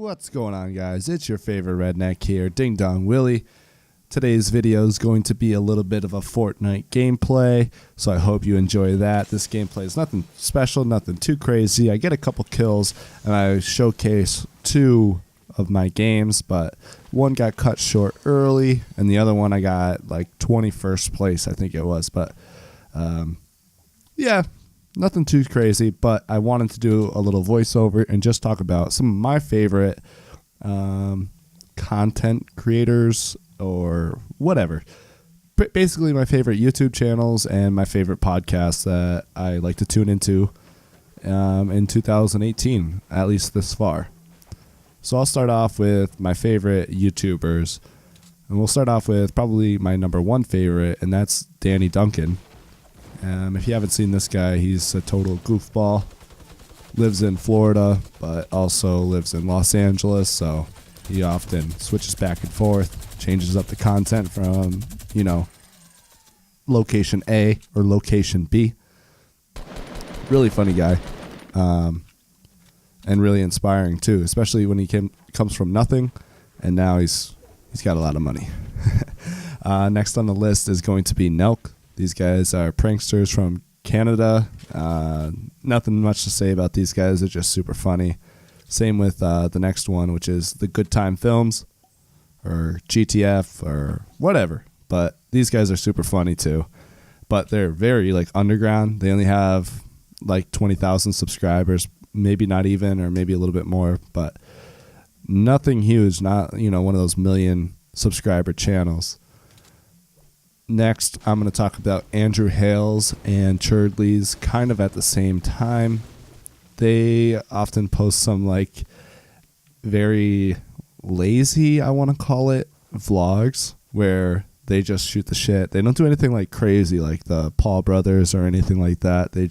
What's going on, guys? It's your favorite redneck here, Ding Dong Willie. Today's video is going to be a little bit of a Fortnite gameplay, so I hope you enjoy that. This gameplay is nothing special, nothing too crazy. I get a couple kills, and I showcase two of my games, but one got cut short early, and the other one I got like 21st place, I think it was. But yeah, nothing too crazy, but I wanted to do a little voiceover and just talk about some of my favorite content creators or whatever. Basically my favorite YouTube channels and my favorite podcasts that I like to tune into in 2018, at least this far. So I'll start off with my favorite YouTubers, and we'll start off with probably my number one favorite, and that's Danny Duncan. If you haven't seen this guy, he's a total goofball. Lives in Florida, but also lives in Los Angeles, so he often switches back and forth, changes up the content from, location A or location B. Really funny guy, and really inspiring too, especially when he comes from nothing, and now he's got a lot of money. Next on the list is going to be Nelk. These guys are pranksters from Canada. Nothing much to say about these guys. They're just super funny. Same with the next one, which is the Good Time Films or GTF or whatever. But these guys are super funny too. But they're very underground. They only have 20,000 subscribers, maybe not even, or maybe a little bit more. But nothing huge. Not one of those million subscriber channels. Next, I'm going to talk about Andrew Hales and Churdleys kind of at the same time. They often post some very lazy, I want to call it, vlogs where they just shoot the shit. They don't do anything crazy like the Paul brothers or anything like that. They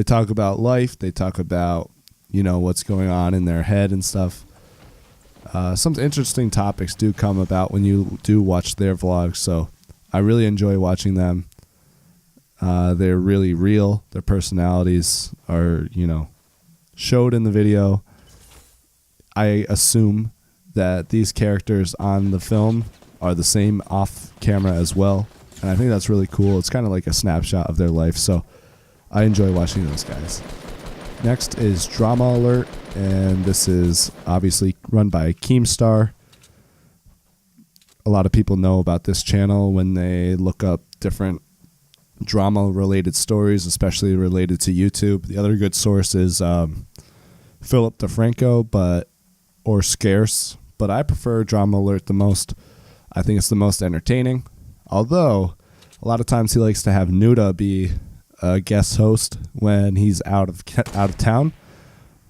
talk about life. They talk about, what's going on in their head and stuff. Some interesting topics do come about when you do watch their vlogs, so I really enjoy watching them. They're really real. Their personalities are, showed in the video. I assume that these characters on the film are the same off camera as well, and I think that's really cool. It's kind of like a snapshot of their life, so I enjoy watching those guys. Next is Drama Alert, and this is obviously run by Keemstar. A lot of people know about this channel when they look up different drama-related stories, especially related to YouTube. The other good source is Philip DeFranco, or Scarce, but I prefer Drama Alert the most. I think it's the most entertaining, although a lot of times he likes to have Nuda be a guest host when he's out of town.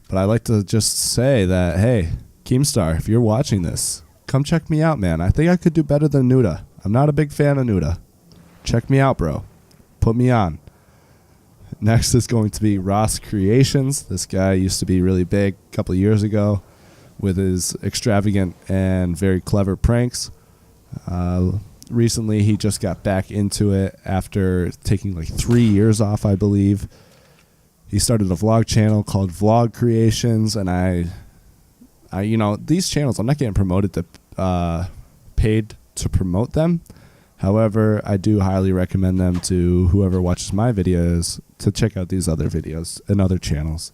But I like to just say that, hey, Keemstar, if you're watching this, come check me out, man. I think I could do better than Nuda. I'm not a big fan of Nuda. Check me out, bro. Put me on. Next is going to be Ross Creations. This guy used to be really big a couple of years ago with his extravagant and very clever pranks. Recently, he just got back into it after taking 3 years off, I believe. He started a vlog channel called Vlog Creations, and I these channels, I'm not getting promoted to paid to promote them. However, I do highly recommend them to whoever watches my videos to check out these other videos and other channels.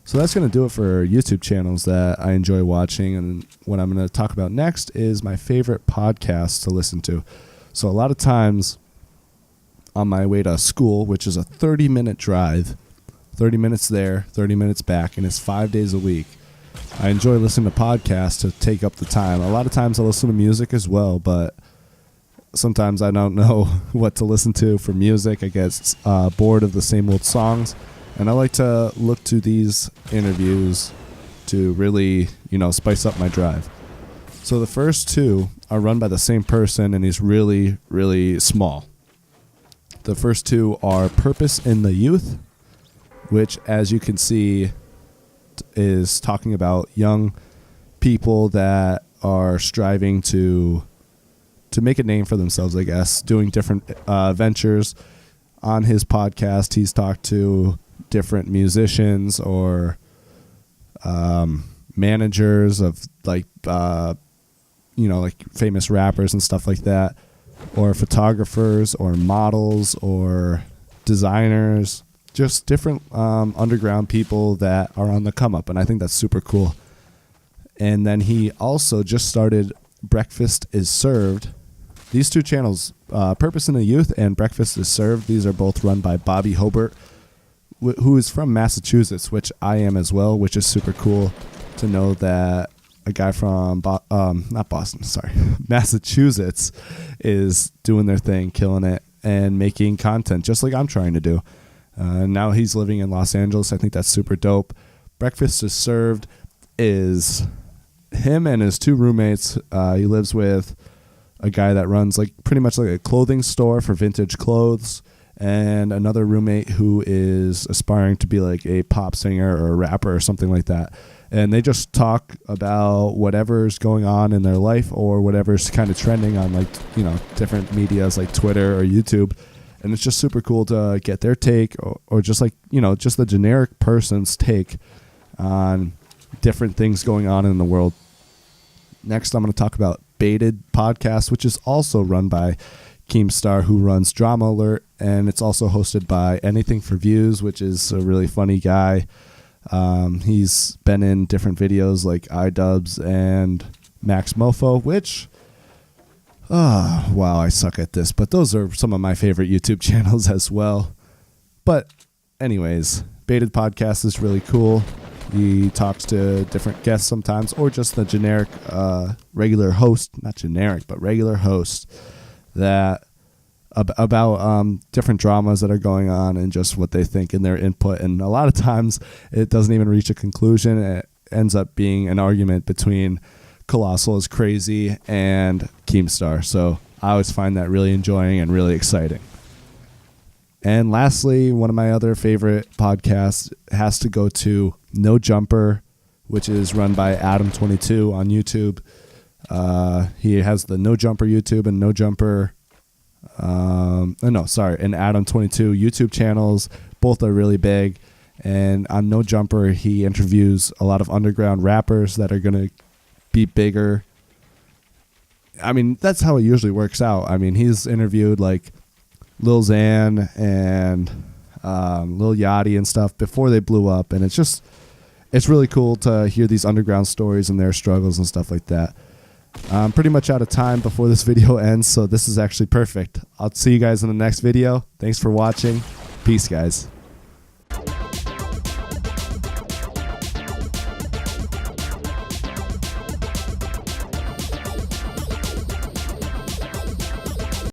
So that's going to do it for YouTube channels that I enjoy watching. And what I'm going to talk about next is my favorite podcasts to listen to. So a lot of times on my way to school, which is a 30-minute drive, 30 minutes there, 30 minutes back, and it's 5 days a week, I enjoy listening to podcasts to take up the time. A lot of times I listen to music as well, but sometimes I don't know what to listen to for music. I get bored of the same old songs. And I like to look to these interviews to really, spice up my drive. So the first two are run by the same person, and he's really, really small. The first two are Purpose in the Youth, which, as you can see, is talking about young people that are striving to make a name for themselves, I guess, doing different ventures. On his podcast, he's talked to different musicians or managers of like like famous rappers and stuff like that, or photographers or models or designers, just different underground people that are on the come up. And I think that's super cool. And then he also just started Breakfast is Served. These two channels, Purpose in the Youth and Breakfast is Served, these are both run by Bobby Hobart, who is from Massachusetts, which I am as well, which is super cool to know that a guy from Massachusetts is doing their thing, killing it, and making content just like I'm trying to do. Now he's living in Los Angeles. I think that's super dope. Breakfast is Served is him and his two roommates. He lives with a guy that runs like pretty much like a clothing store for vintage clothes, and another roommate who is aspiring to be like a pop singer or a rapper or something like that. And they just talk about whatever's going on in their life or whatever's kind of trending on like, different medias like Twitter or YouTube. And it's just super cool to get their take or just like, just the generic person's take on different things going on in the world. Next, I'm going to talk about Baited Podcast, which is also run by Keemstar, who runs Drama Alert. And it's also hosted by Anything for Views, which is a really funny guy. He's been in different videos like iDubbbz and Max Mofo, which, wow, I suck at this, but those are some of my favorite YouTube channels as well. But anyways, Baited Podcast is really cool. He talks to different guests sometimes, or just the generic regular host, not generic, but regular host that about different dramas that are going on and just what they think and their input. And a lot of times it doesn't even reach a conclusion. It ends up being an argument between Colossal is Crazy and Keemstar. So I always find that really enjoying and really exciting. And lastly, one of my other favorite podcasts has to go to No Jumper, which is run by Adam22 on YouTube. He has the No Jumper YouTube and No Jumper and Adam22 YouTube channels. Both are really big. And on No Jumper, he interviews a lot of underground rappers that are going to be bigger. I mean, that's how it usually works out. I mean, he's interviewed like Lil Xan and Lil Yachty and stuff before they blew up. And it's really cool to hear these underground stories and their struggles and stuff like that. I'm pretty much out of time before this video ends, so this is actually perfect. I'll see you guys in the next video. Thanks for watching. Peace, guys.